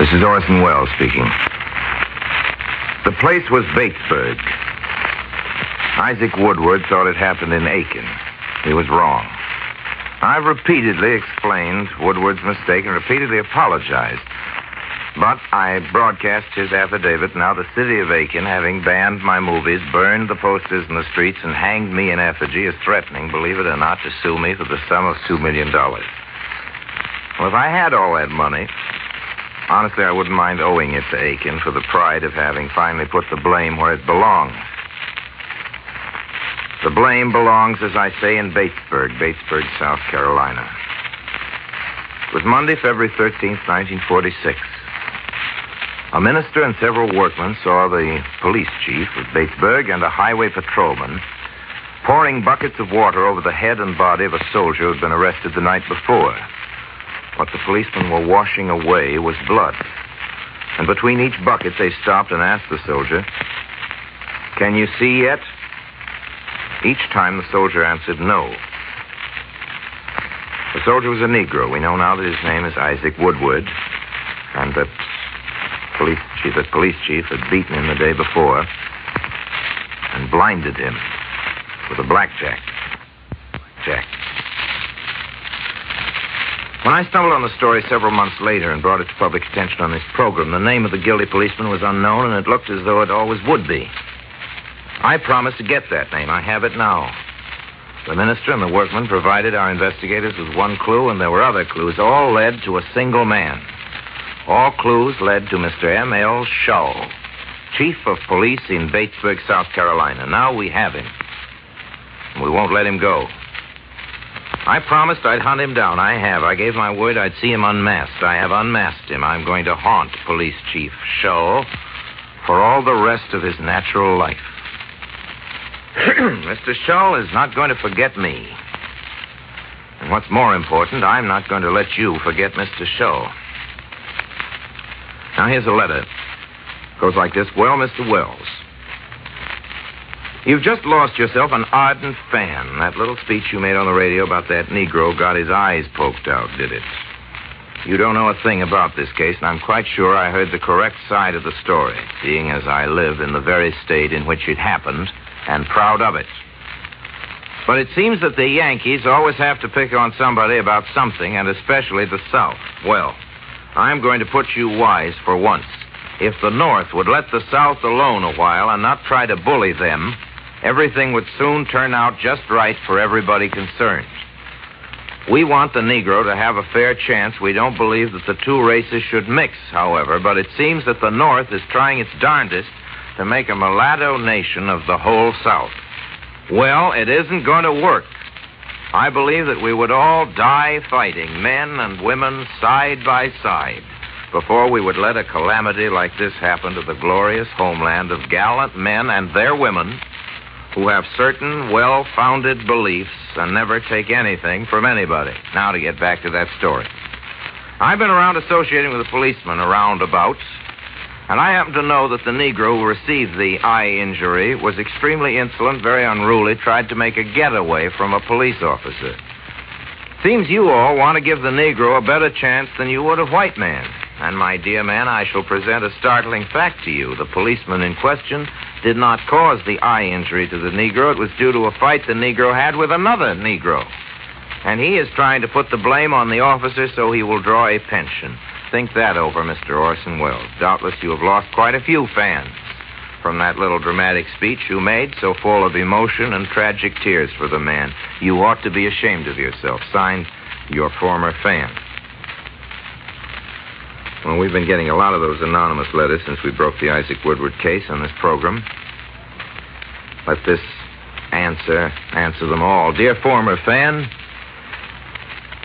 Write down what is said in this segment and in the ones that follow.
This is Orson Welles speaking. The place was Batesburg. Isaac Woodward thought it happened in Aiken. He was wrong. I've repeatedly explained Woodward's mistake and repeatedly apologized. But I broadcast his affidavit. Now the city of Aiken, having banned my movies, burned the posters in the streets, and hanged me in effigy, is threatening, believe it or not, to sue me for the sum of $2 million. Well, if I had all that money, honestly, I wouldn't mind owing it to Aiken for the pride of having finally put the blame where it belongs. The blame belongs, as I say, in Batesburg, South Carolina. It was Monday, February 13th, 1946. A minister and several workmen saw the police chief of Batesburg and a highway patrolman pouring buckets of water over the head and body of a soldier who had been arrested the night before. What the policemen were washing away was blood. And between each bucket, they stopped and asked the soldier, "Can you see yet?" Each time, the soldier answered no. The soldier was a Negro. We know now that his name is Isaac Woodward, and that police chief had beaten him the day before and blinded him with a blackjack. When I stumbled on the story several months later and brought it to public attention on this program, the name of the guilty policeman was unknown, and it looked as though it always would be. I promised to get that name. I have it now. The minister and the workmen provided our investigators with one clue, and there were other clues. All led to a single man. All clues led to Mr. M.L. Shaw, chief of police in Batesburg, South Carolina. Now we have him. We won't let him go. I promised I'd hunt him down. I have. I gave my word I'd see him unmasked. I have unmasked him. I'm going to haunt Police Chief Shaw for all the rest of his natural life. Mr. Shaw is not going to forget me. And what's more important, I'm not going to let you forget Mr. Shaw. Now, here's a letter. It goes like this. Well, Mr. Wells, you've just lost yourself an ardent fan. That little speech you made on the radio about that Negro got his eyes poked out, did it? You don't know a thing about this case, and I'm quite sure I heard the correct side of the story, seeing as I live in the very state in which it happened, and proud of it. But it seems that the Yankees always have to pick on somebody about something, and especially the South. Well, I'm going to put you wise for once. If the North would let the South alone a while and not try to bully them, everything would soon turn out just right for everybody concerned. We want the Negro to have a fair chance. We don't believe that the two races should mix, however, but it seems that the North is trying its darndest to make a mulatto nation of the whole South. Well, it isn't going to work. I believe that we would all die fighting, men and women side by side, before we would let a calamity like this happen to the glorious homeland of gallant men and their women who have certain well-founded beliefs and never take anything from anybody. Now to get back to that story. I've been around associating with a policeman around about, and I happen to know that the Negro who received the eye injury was extremely insolent, very unruly, tried to make a getaway from a police officer. Seems you all want to give the Negro a better chance than you would a white man. And, my dear man, I shall present a startling fact to you. The policeman in question did not cause the eye injury to the Negro. It was due to a fight the Negro had with another Negro. And he is trying to put the blame on the officer so he will draw a pension. Think that over, Mr. Orson Welles. Doubtless you have lost quite a few fans from that little dramatic speech you made, so full of emotion and tragic tears for the man. You ought to be ashamed of yourself. Signed, your former fan. Well, we've been getting a lot of those anonymous letters since we broke the Isaac Woodward case on this program. Let this answer them all. Dear former fan,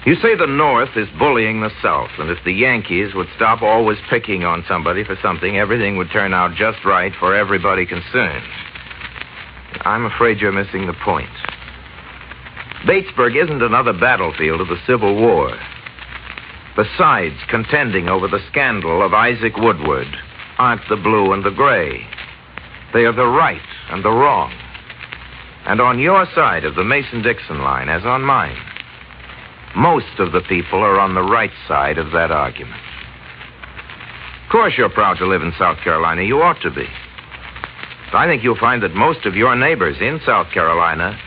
you say the North is bullying the South, and if the Yankees would stop always picking on somebody for something, everything would turn out just right for everybody concerned. I'm afraid you're missing the point. Batesburg isn't another battlefield of the Civil War. Besides contending over the scandal of Isaac Woodward aren't the blue and the gray. They are the right and the wrong. And on your side of the Mason-Dixon line, as on mine, most of the people are on the right side of that argument. course you're proud to live in South Carolina. You ought to be. But I think you'll find that most of your neighbors in South Carolina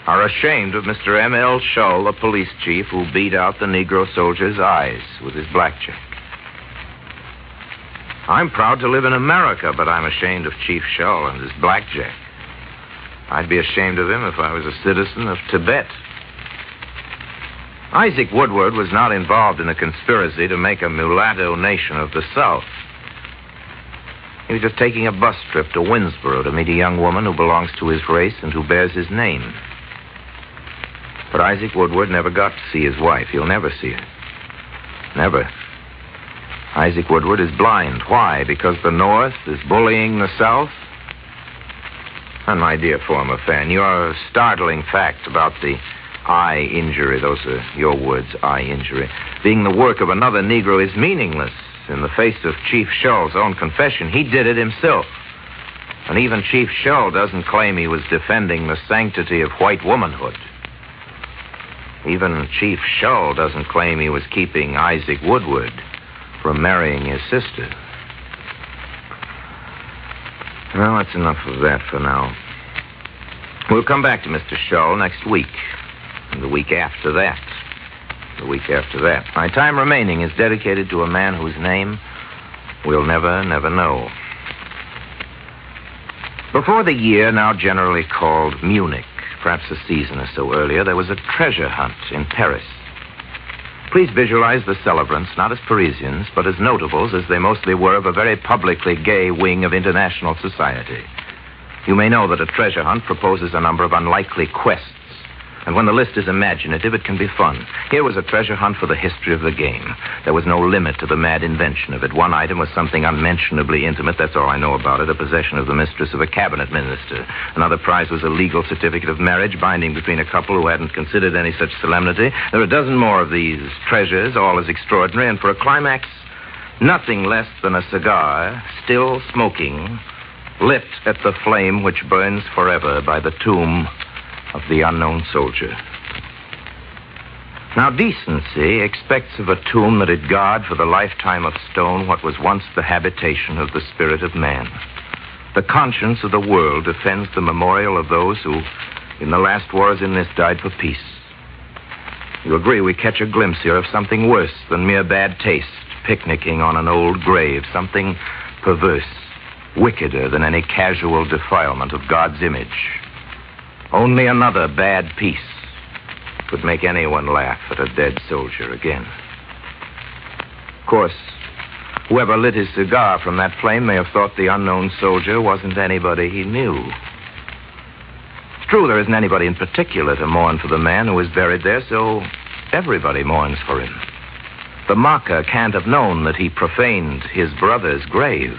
are ashamed of Mr. M.L. Shull, the police chief, who beat out the Negro soldier's eyes with his blackjack. I'm proud to live in America, but I'm ashamed of Chief Shull and his blackjack. I'd be ashamed of him if I was a citizen of Tibet. Isaac Woodward was not involved in a conspiracy to make a mulatto nation of the South. He was just taking a bus trip to Winsboro to meet a young woman who belongs to his race and who bears his name. But Isaac Woodward never got to see his wife. He'll never see her. Never. Isaac Woodward is blind. Why? Because the North is bullying the South? And my dear former fan, your startling fact about the eye injury, those are your words, eye injury, being the work of another Negro is meaningless in the face of Chief Shull's own confession. He did it himself. And even Chief Shull doesn't claim he was defending the sanctity of white womanhood. Even Chief Shull doesn't claim he was keeping Isaac Woodward from marrying his sister. Well, that's enough of that for now. We'll come back to Mr. Shull next week. And the week after that. The week after that. My time remaining is dedicated to a man whose name we'll never know. Before the year now generally called Munich, perhaps a season or so earlier, there was a treasure hunt in Paris. Please visualize the celebrants not as Parisians, but as notables, as they mostly were, of a very publicly gay wing of international society. You may know that a treasure hunt proposes a number of unlikely quests. And when the list is imaginative, it can be fun. Here was a treasure hunt for the history of the game. There was no limit to the mad invention of it. One item was something unmentionably intimate. That's all I know about it, a possession of the mistress of a cabinet minister. Another prize was a legal certificate of marriage binding between a couple who hadn't considered any such solemnity. There were a dozen more of these treasures, all as extraordinary, and for a climax, nothing less than a cigar, still smoking, lit at the flame which burns forever by the tomb of the unknown soldier. Now, decency expects of a tomb that it guard for the lifetime of stone what was once the habitation of the spirit of man. The conscience of the world defends the memorial of those who, in the last war as in this, died for peace. You agree we catch a glimpse here of something worse than mere bad taste, picnicking on an old grave, something perverse, wickeder than any casual defilement of God's image. Only another bad piece could make anyone laugh at a dead soldier again. Of course, whoever lit his cigar from that flame may have thought the unknown soldier wasn't anybody he knew. It's true there isn't anybody in particular to mourn for the man who is buried there, so everybody mourns for him. The mocker can't have known that he profaned his brother's grave,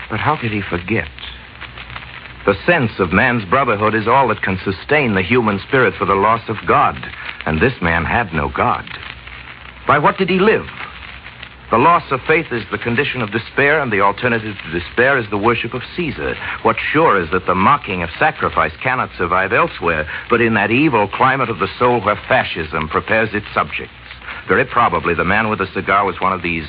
but how could he forget? The sense of man's brotherhood is all that can sustain the human spirit for the loss of God. And this man had no God. By what did he live? The loss of faith is the condition of despair, and the alternative to despair is the worship of Caesar. What's sure is that the mocking of sacrifice cannot survive elsewhere, but in that evil climate of the soul where fascism prepares its subjects. Very probably the man with the cigar was one of these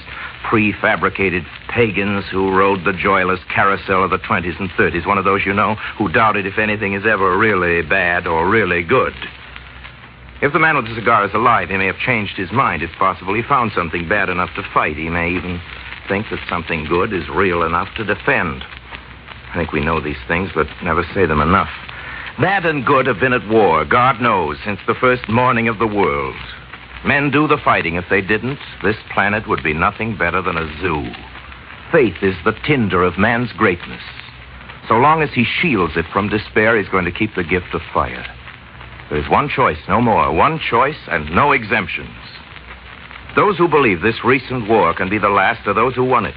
prefabricated pagans who rode the joyless carousel of the 20s and 30s, one of those, you know, who doubted if anything is ever really bad or really good. If the man with the cigar is alive, he may have changed his mind. It's possible he found something bad enough to fight. He may even think that something good is real enough to defend. I think we know these things, but never say them enough. Bad and good have been at war, God knows, since the first morning of the world. Men do the fighting. If they didn't, this planet would be nothing better than a zoo. Faith is the tinder of man's greatness. So long as he shields it from despair, he's going to keep the gift of fire. There's one choice, no more. One choice and no exemptions. Those who believe this recent war can be the last are those who won it.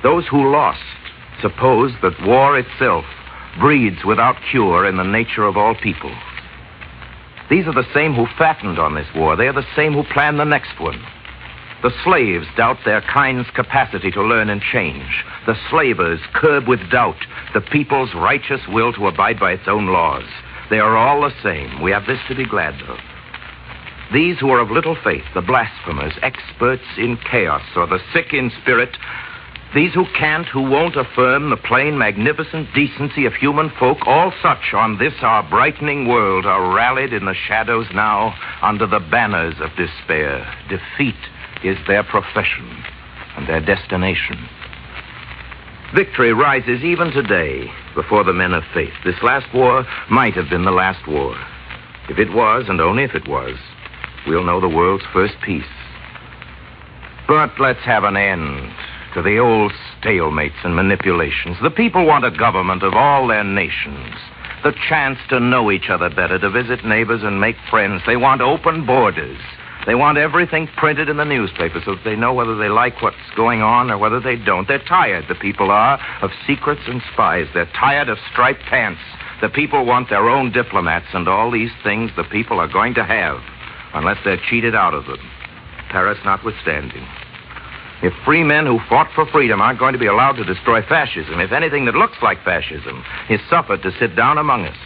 Those who lost suppose that war itself breeds without cure in the nature of all people. These are the same who fattened on this war. They are the same who plan the next one. The slaves doubt their kind's capacity to learn and change. The slavers curb with doubt the people's righteous will to abide by its own laws. They are all the same. We have this to be glad of. These who are of little faith, the blasphemers, experts in chaos, or the sick in spirit, These who can't, who won't affirm the plain, magnificent decency of human folk, all such on this our brightening world are rallied in the shadows now under the banners of despair. Defeat is their profession and their destination. Victory rises even today before the men of faith. This last war might have been the last war. If it was, and only if it was, we'll know the world's first peace. But let's have an end to the old stalemates and manipulations. The people want a government of all their nations, the chance to know each other better, to visit neighbors and make friends. They want open borders. They want everything printed in the newspaper so that they know whether they like what's going on or whether they don't. They're tired, the people are, of secrets and spies. They're tired of striped pants. The people want their own diplomats, and all these things the people are going to have, unless they're cheated out of them, Paris notwithstanding. If free men who fought for freedom aren't going to be allowed to destroy fascism, if anything that looks like fascism is suffered to sit down among us,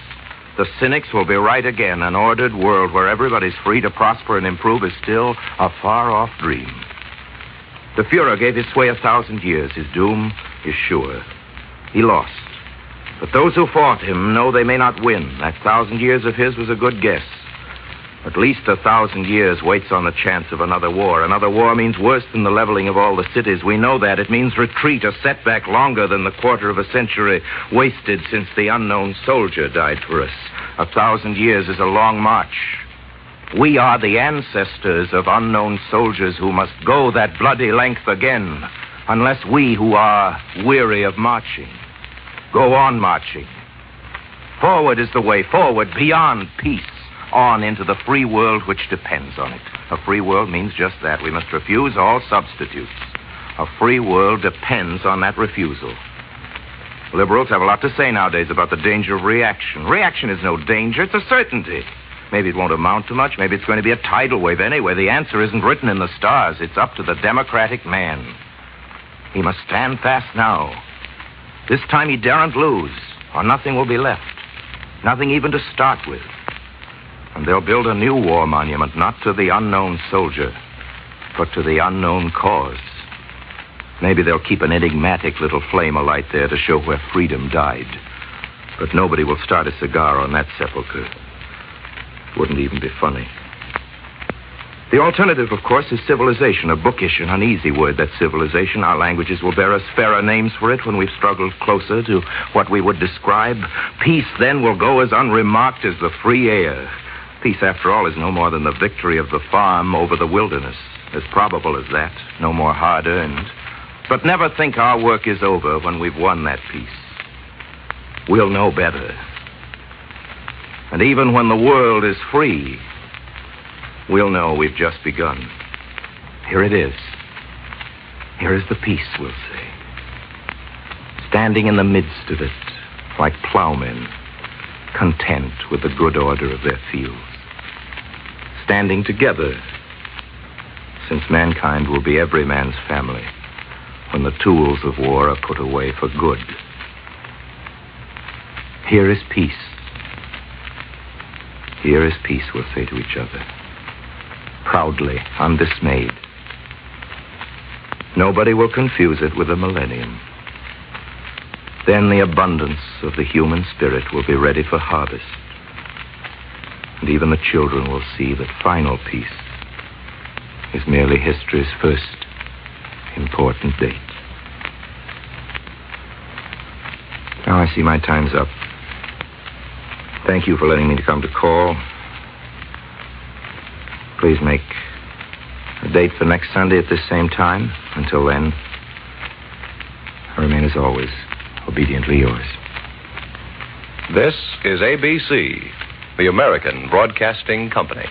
the cynics will be right again. An ordered world where everybody's free to prosper and improve is still a far-off dream. The Fuhrer gave his sway 1,000 years. His doom is sure. He lost. But those who fought him know they may not win. That 1,000 years of his was a good guess. At least 1,000 years waits on the chance of another war. Another war means worse than the leveling of all the cities. We know that. It means retreat, a setback longer than the quarter of a century wasted since the unknown soldier died for us. 1,000 years is a long march. We are the ancestors of unknown soldiers who must go that bloody length again, unless we who are weary of marching go on marching. Forward is the way, forward, beyond peace, on into the free world which depends on it. A free world means just that. We must refuse all substitutes. A free world depends on that refusal. Liberals have a lot to say nowadays about the danger of reaction. Reaction is no danger, it's a certainty. Maybe it won't amount to much, maybe it's going to be a tidal wave. Anyway, the answer isn't written in the stars. It's up to the democratic man. He must stand fast now. This time he daren't lose, or nothing will be left. Nothing even to start with. And they'll build a new war monument, not to the unknown soldier, but to the unknown cause. Maybe they'll keep an enigmatic little flame alight there to show where freedom died. But nobody will start a cigar on that sepulcher. Wouldn't even be funny. The alternative, of course, is civilization, a bookish and uneasy word, that civilization. Our languages will bear us fairer names for it when we've struggled closer to what we would describe. Peace, then, will go as unremarked as the free air. Peace, after all, is no more than the victory of the farm over the wilderness. As probable as that, no more hard-earned. But never think our work is over when we've won that peace. We'll know better. And even when the world is free, we'll know we've just begun. Here it is. Here is the peace, we'll say. Standing in the midst of it, like plowmen, content with the good order of their fields. Standing together, since mankind will be every man's family when the tools of war are put away for good. Here is peace. Here is peace, we'll say to each other. Proudly, undismayed. Nobody will confuse it with the millennium. Then the abundance of the human spirit will be ready for harvest. And even the children will see that final peace is merely history's first important date. Now I see my time's up. Thank you for letting me come to call. Please make a date for next Sunday at this same time. Until then, I remain as always, obediently yours. This is ABC, the American Broadcasting Company.